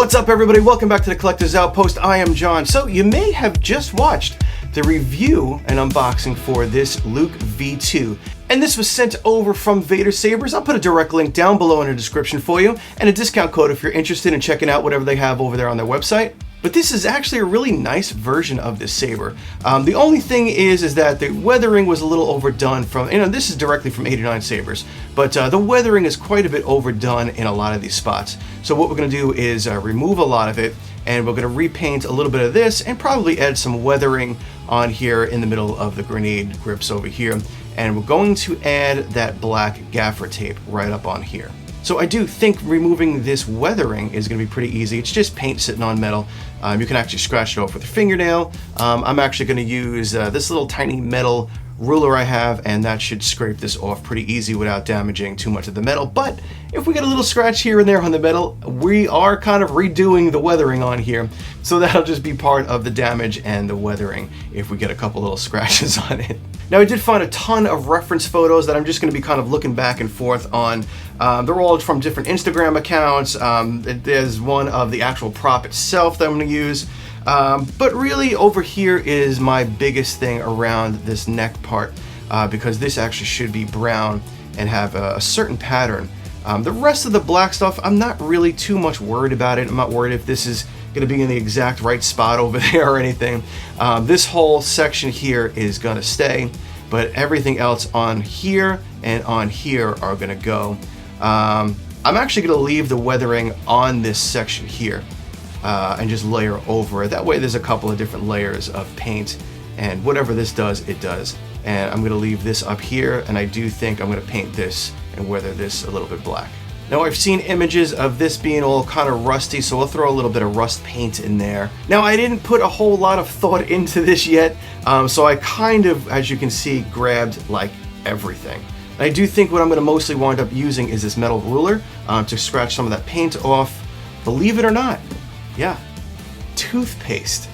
What's up, everybody? Welcome back to the Collector's Outpost. I am John. So you may have just watched the review and unboxing for this Luke V2. And this was sent over from 89sabers. I'll put a direct link down below in the description for you and a discount code if you're interested in checking out whatever they have over there on their website. But this is actually a really nice version of this saber. The only thing is that the weathering was a little overdone from, this is directly from 89sabers, but the weathering is quite a bit overdone in a lot of these spots. So what we're gonna do is remove a lot of it, and we're gonna repaint a little bit of this and probably add some weathering on here in the middle of the grenade grips over here. And we're going to add that black gaffer tape right up on here. So I do think removing this weathering is going to be pretty easy. It's just paint sitting on metal. You can actually scratch it off with a fingernail. I'm actually going to use this little tiny metal ruler I have, and that should scrape this off pretty easy without damaging too much of the metal. But if we get a little scratch here and there on the metal, we are kind of redoing the weathering on here. So that'll just be part of the damage and the weathering if we get a couple little scratches on it. Now, I did find a ton of reference photos that I'm just going to be kind of looking back and forth on. They're all from different Instagram accounts. There's one of the actual prop itself that I'm going to use. But really over here is my biggest thing around this neck part, because this actually should be brown and have a certain pattern. The rest of the black stuff, I'm not really too much worried about it. I'm not worried if this is going to be in the exact right spot over there or anything. This whole section here is going to stay, but everything else on here and on here are going to go. I'm actually going to leave the weathering on this section here and just layer over it. That way there's a couple of different layers of paint, and whatever this does, it does. And I'm going to leave this up here, and I do think I'm going to paint this and weather this a little bit black. Now, I've seen images of this being all kind of rusty, so I'll throw a little bit of rust paint in there. Now, I didn't put a whole lot of thought into this yet, so I kind of, as you can see, grabbed like everything. And I do think what I'm going to mostly wind up using is this metal ruler to scratch some of that paint off. Believe it or not, yeah, toothpaste.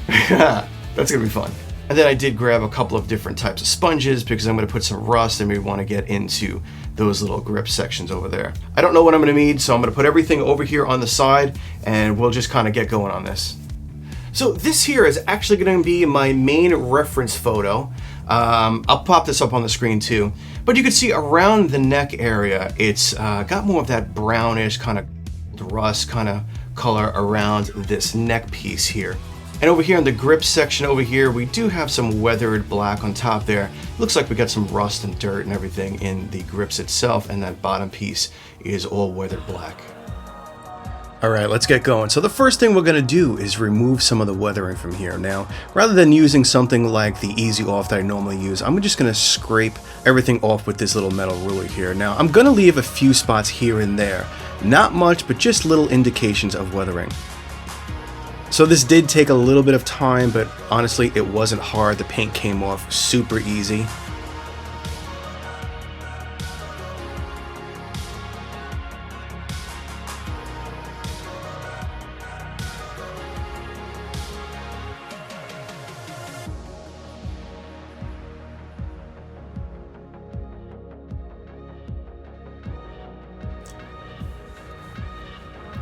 That's going to be fun. And then I did grab a couple of different types of sponges because I'm going to put some rust and we want to get into those little grip sections over there. I don't know what I'm going to need, so I'm going to put everything over here on the side and we'll just kind of get going on this. So this here is actually going to be my main reference photo. I'll pop this up on the screen too. But you can see around the neck area, it's got more of that brownish kind of rust kind of color around this neck piece here. And over here in the grip section over here, we do have some weathered black on top there. Looks like we got some rust and dirt and everything in the grips itself, and that bottom piece is all weathered black. All right, let's get going. So the first thing we're gonna do is remove some of the weathering from here. Now, rather than using something like the Easy Off that I normally use, I'm just gonna scrape everything off with this little metal ruler here. Now, I'm gonna leave a few spots here and there. Not much, but just little indications of weathering. So this did take a little bit of time, but honestly, it wasn't hard. The paint came off super easy.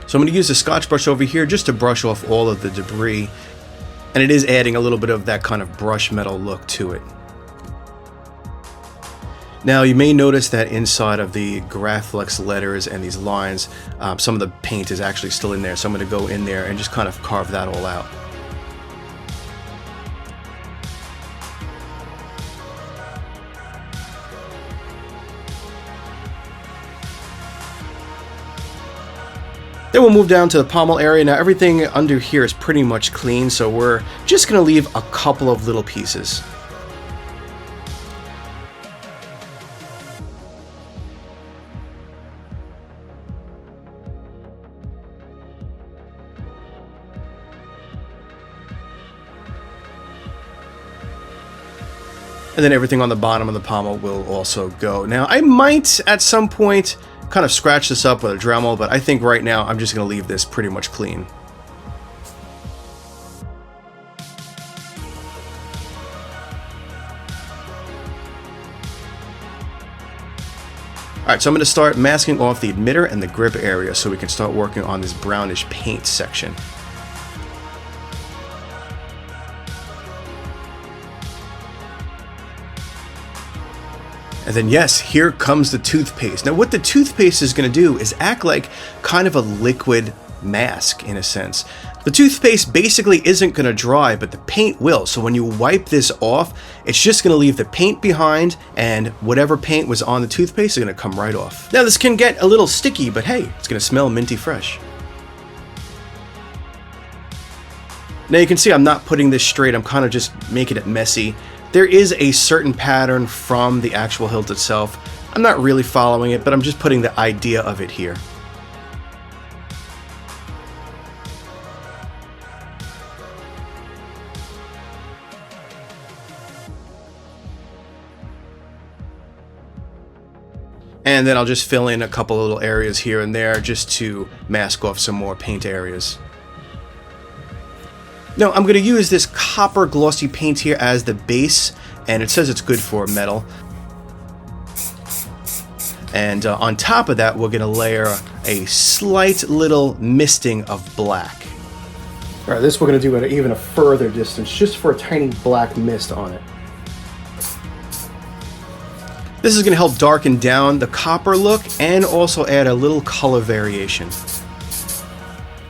So I'm going to use a Scotch brush over here just to brush off all of the debris, and it is adding a little bit of that kind of brush metal look to it. Now you may notice that inside of the Graflex letters and these lines, some of the paint is actually still in there, so I'm going to go in there and just kind of carve that all out. Then we'll move down to the pommel area. Now everything under here is pretty much clean, so we're just going to leave a couple of little pieces. And then everything on the bottom of the pommel will also go. Now I might at some point kind of scratch this up with a Dremel, but I think right now I'm just going to leave this pretty much clean. Alright, so I'm going to start masking off the emitter and the grip area so we can start working on this brownish paint section. And then yes, here comes the toothpaste. Now what the toothpaste is going to do is act like kind of a liquid mask in a sense. The toothpaste basically isn't going to dry, but the paint will. So when you wipe this off, it's just going to leave the paint behind, and whatever paint was on the toothpaste is going to come right off. Now this can get a little sticky, but hey, it's going to smell minty fresh. Now you can see I'm not putting this straight, I'm kind of just making it messy. There is a certain pattern from the actual hilt itself. I'm not really following it, but I'm just putting the idea of it here. And then I'll just fill in a couple little areas here and there just to mask off some more paint areas. Now I'm going to use this copper glossy paint here as the base, and it says it's good for metal. And on top of that, we're going to layer a slight little misting of black. Alright, this we're going to do at even a further distance, just for a tiny black mist on it. This is going to help darken down the copper look and also add a little color variation.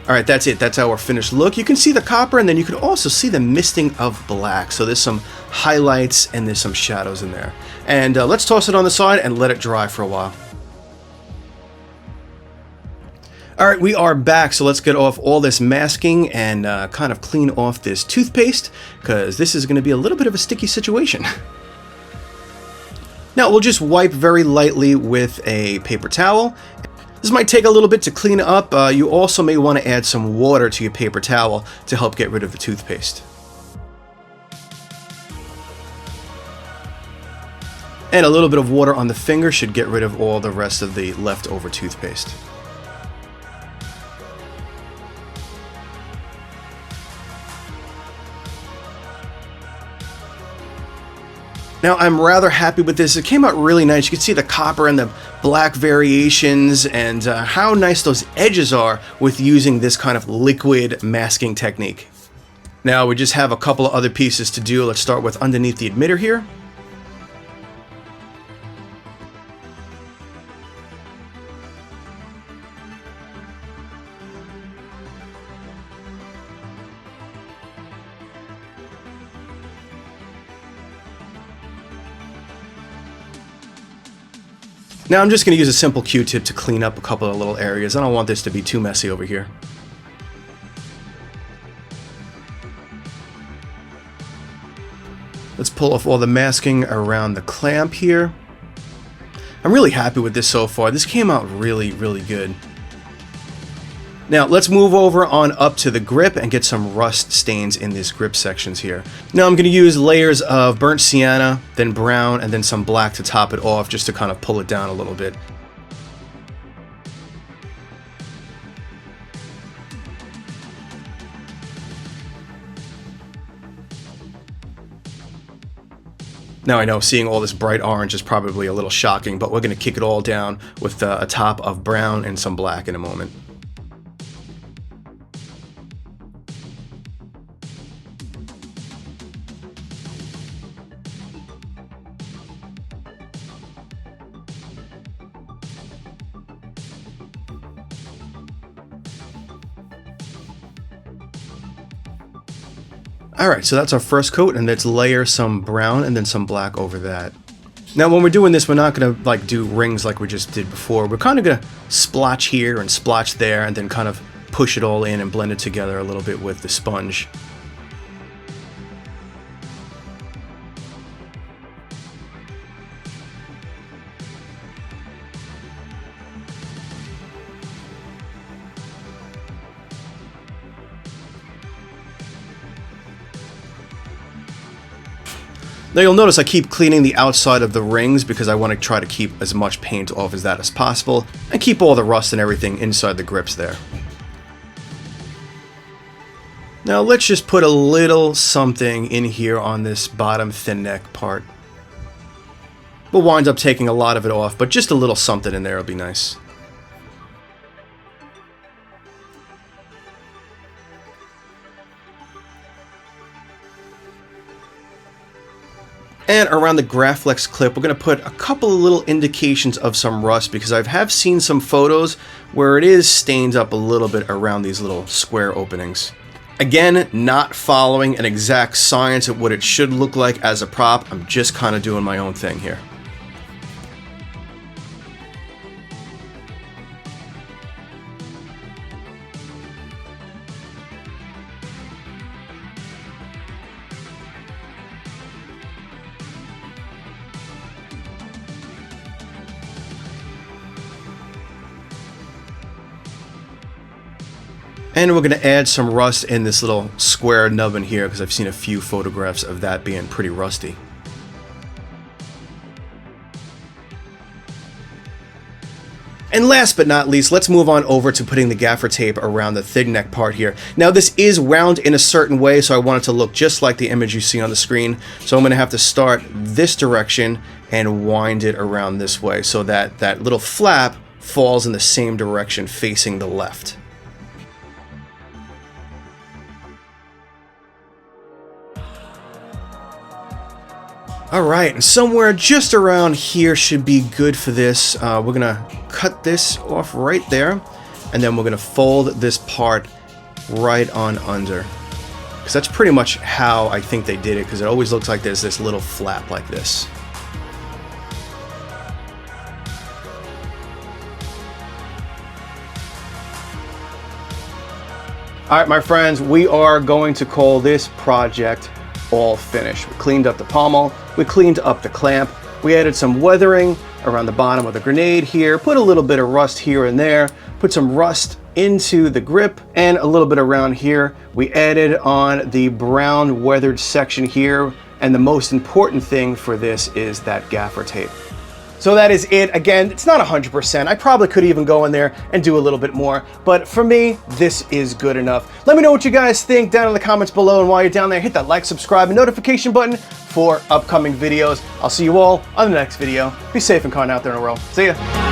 Alright, that's it. That's our finished look. You can see the copper, and then you can also see the misting of black. So there's some highlights and there's some shadows in there. And let's toss it on the side and let it dry for a while. Alright, we are back, so let's get off all this masking and kind of clean off this toothpaste, because this is going to be a little bit of a sticky situation. Now we'll just wipe very lightly with a paper towel. This might take a little bit to clean up. You also may want to add some water to your paper towel to help get rid of the toothpaste. And a little bit of water on the finger should get rid of all the rest of the leftover toothpaste. Now I'm rather happy with this. It came out really nice. You can see the copper and the black variations and how nice those edges are with using this kind of liquid masking technique. Now we just have a couple of other pieces to do. Let's start with underneath the emitter here. Now I'm just going to use a simple Q-tip to clean up a couple of little areas. I don't want this to be too messy over here. Let's pull off all the masking around the clamp here. I'm really happy with this so far. This came out really, really good. Now let's move over on up to the grip and get some rust stains in these grip sections here. Now I'm going to use layers of burnt sienna, then brown, and then some black to top it off just to kind of pull it down a little bit. Now I know seeing all this bright orange is probably a little shocking, but we're going to kick it all down with a top of brown and some black in a moment. Alright, so that's our first coat, and let's layer some brown and then some black over that. Now when we're doing this, we're not going to like do rings like we just did before. We're kind of going to splotch here and splotch there and then kind of push it all in and blend it together a little bit with the sponge. Now you'll notice I keep cleaning the outside of the rings because I want to try to keep as much paint off as that as possible and keep all the rust and everything inside the grips there. Now let's just put a little something in here on this bottom thin neck part. but winds up taking a lot of it off, but just a little something in there will be nice. And around the Graflex clip, we're going to put a couple of little indications of some rust, because I have seen some photos where it is stained up a little bit around these little square openings. Again, not following an exact science of what it should look like as a prop. I'm just kind of doing my own thing here. And we're going to add some rust in this little square nubbin here, because I've seen a few photographs of that being pretty rusty. And last but not least, let's move on over to putting the gaffer tape around the thin neck part here. Now this is wound in a certain way, so I want it to look just like the image you see on the screen. So I'm going to have to start this direction and wind it around this way, so that that little flap falls in the same direction facing the left. Alright, and somewhere just around here should be good for this. We're going to cut this off right there, and then we're going to fold this part right on under. Because that's pretty much how I think they did it, because it always looks like there's this little flap like this. Alright, my friends, we are going to call this project all finished. We cleaned up the pommel, we cleaned up the clamp, we added some weathering around the bottom of the grenade here, put a little bit of rust here and there, put some rust into the grip, and a little bit around here. We added on the brown weathered section here, and the most important thing for this is that gaffer tape. So that is it. Again, it's not 100%. I probably could even go in there and do a little bit more, but for me, this is good enough. Let me know what you guys think down in the comments below, and while you're down there, hit that like, subscribe, and notification button for upcoming videos. I'll see you all on the next video. Be safe and kind out there in the world. See ya.